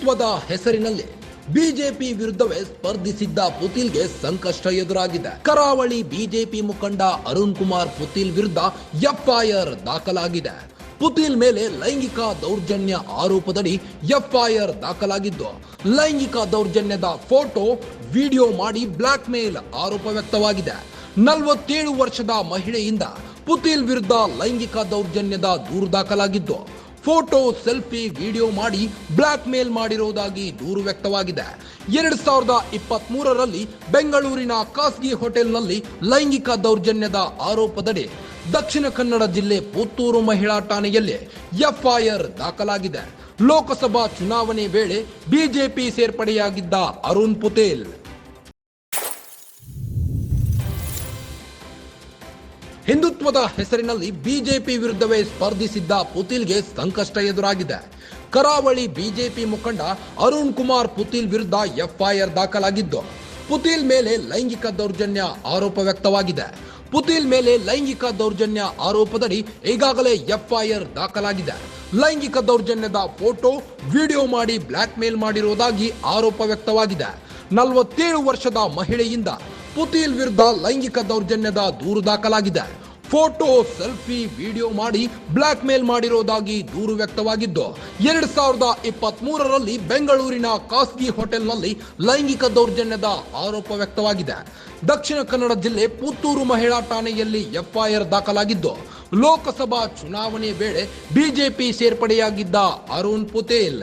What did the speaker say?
ಹಿಂದುತ್ವದ ಹೆಸರಿನಲ್ಲಿ ಬಿಜೆಪಿ ವಿರುದ್ಧವೇ ಸ್ಪರ್ಧಿಸಿದ್ದ ಪುತಿಲ್ಗೆ ಸಂಕಷ್ಟ ಎದುರಾಗಿದೆ. ಕರಾವಳಿ ಬಿಜೆಪಿ ಮುಖಂಡ ಅರುಣ್ ಕುಮಾರ್ ಪುತಿಲ್ ವಿರುದ್ಧ ಎಫ್ಐಆರ್ ದಾಖಲಾಗಿದೆ. ಪುತಿಲ್ ಮೇಲೆ ಲೈಂಗಿಕ ದೌರ್ಜನ್ಯ ಆರೋಪದಡಿ ಎಫ್ಐಆರ್ ದಾಖಲಾಗಿದ್ದು, ಲೈಂಗಿಕ ದೌರ್ಜನ್ಯದ ಫೋಟೋ ವಿಡಿಯೋ ಮಾಡಿ ಬ್ಲಾಕ್ ಮೇಲ್ ಆರೋಪ ವ್ಯಕ್ತವಾಗಿದೆ. 47 ವರ್ಷದ ಮಹಿಳೆಯಿಂದ ಪುತಿಲ್ ವಿರುದ್ಧ ಲೈಂಗಿಕ ದೌರ್ಜನ್ಯದ ದೂರು ದಾಖಲಾಗಿದ್ದು, ಫೋಟೋ ಸೆಲ್ಫಿ ವಿಡಿಯೋ ಮಾಡಿ ಬ್ಲಾಕ್ ಮೇಲ್ ಮಾಡಿರುವುದಾಗಿ ದೂರು ವ್ಯಕ್ತವಾಗಿದೆ. 2023ರಲ್ಲಿ ಬೆಂಗಳೂರಿನ ಖಾಸಗಿ ಹೋಟೆಲ್ನಲ್ಲಿ ಲೈಂಗಿಕ ದೌರ್ಜನ್ಯದ ಆರೋಪದಡಿ ದಕ್ಷಿಣ ಕನ್ನಡ ಜಿಲ್ಲೆ ಪುತ್ತೂರು ಮಹಿಳಾ ಠಾಣೆಯಲ್ಲಿ ಎಫ್ಐಆರ್ ದಾಖಲಾಗಿದೆ. ಲೋಕಸಭಾ ಚುನಾವಣೆ ವೇಳೆ ಬಿಜೆಪಿ ಸೇರ್ಪಡೆಯಾಗಿದ್ದ ಅರುಣ್ ಪುತಿಲ್ ಹಿಂದುತ್ವದ ಹೆಸರಿನಲ್ಲಿ ಬಿಜೆಪಿ ವಿರುದ್ಧವೇ ಸ್ಪರ್ಧಿಸಿದ್ದ ಪುತಿಲ್ಗೆ ಸಂಕಷ್ಟ ಎದುರಾಗಿದೆ. ಕರಾವಳಿ ಬಿಜೆಪಿ ಮುಖಂಡ ಅರುಣ್ ಕುಮಾರ್ ಪುತಿಲ್ ವಿರುದ್ಧ ಎಫ್ಐಆರ್ ದಾಖಲಾಗಿದ್ದು, ಪುತಿಲ್ ಮೇಲೆ ಲೈಂಗಿಕ ದೌರ್ಜನ್ಯ ಆರೋಪ ವ್ಯಕ್ತವಾಗಿದೆ. ಪುತಿಲ್ ಮೇಲೆ ಲೈಂಗಿಕ ದೌರ್ಜನ್ಯ ಆರೋಪದಡಿ ಈಗಾಗಲೇ ಎಫ್ಐಆರ್ ದಾಖಲಾಗಿದೆ. ಲೈಂಗಿಕ ದೌರ್ಜನ್ಯದ ಫೋಟೋ ವಿಡಿಯೋ ಮಾಡಿ ಬ್ಲಾಕ್ ಮೇಲ್ ಮಾಡಿರುವುದಾಗಿ ಆರೋಪ ವ್ಯಕ್ತವಾಗಿದೆ. 47 ವರ್ಷದ ಮಹಿಳೆಯಿಂದ ಪುತಿಲ್ ವಿರುದ್ಧ ಲೈಂಗಿಕ ದೌರ್ಜನ್ಯದ ದೂರು ದಾಖಲಾಗಿದೆ. ಫೋಟೋ ಸೆಲ್ಫಿ ವಿಡಿಯೋ ಮಾಡಿ ಬ್ಲಾಕ್ ಮೇಲ್ ಮಾಡಿರುವುದಾಗಿ ದೂರು ವ್ಯಕ್ತವಾಗಿದ್ದು, 2023ರಲ್ಲಿ ಬೆಂಗಳೂರಿನ ಖಾಸಗಿ ಹೋಟೆಲ್ನಲ್ಲಿ ಲೈಂಗಿಕ ದೌರ್ಜನ್ಯದ ಆರೋಪ ವ್ಯಕ್ತವಾಗಿದೆ. ದಕ್ಷಿಣ ಕನ್ನಡ ಜಿಲ್ಲೆ ಪುತ್ತೂರು ಮಹಿಳಾ ಠಾಣೆಯಲ್ಲಿ ಎಫ್ಐಆರ್ ದಾಖಲಾಗಿದ್ದು, ಲೋಕಸಭಾ ಚುನಾವಣೆ ವೇಳೆ ಬಿಜೆಪಿ ಸೇರ್ಪಡೆಯಾಗಿದ್ದ ಅರುಣ್ ಪುತಿಲ್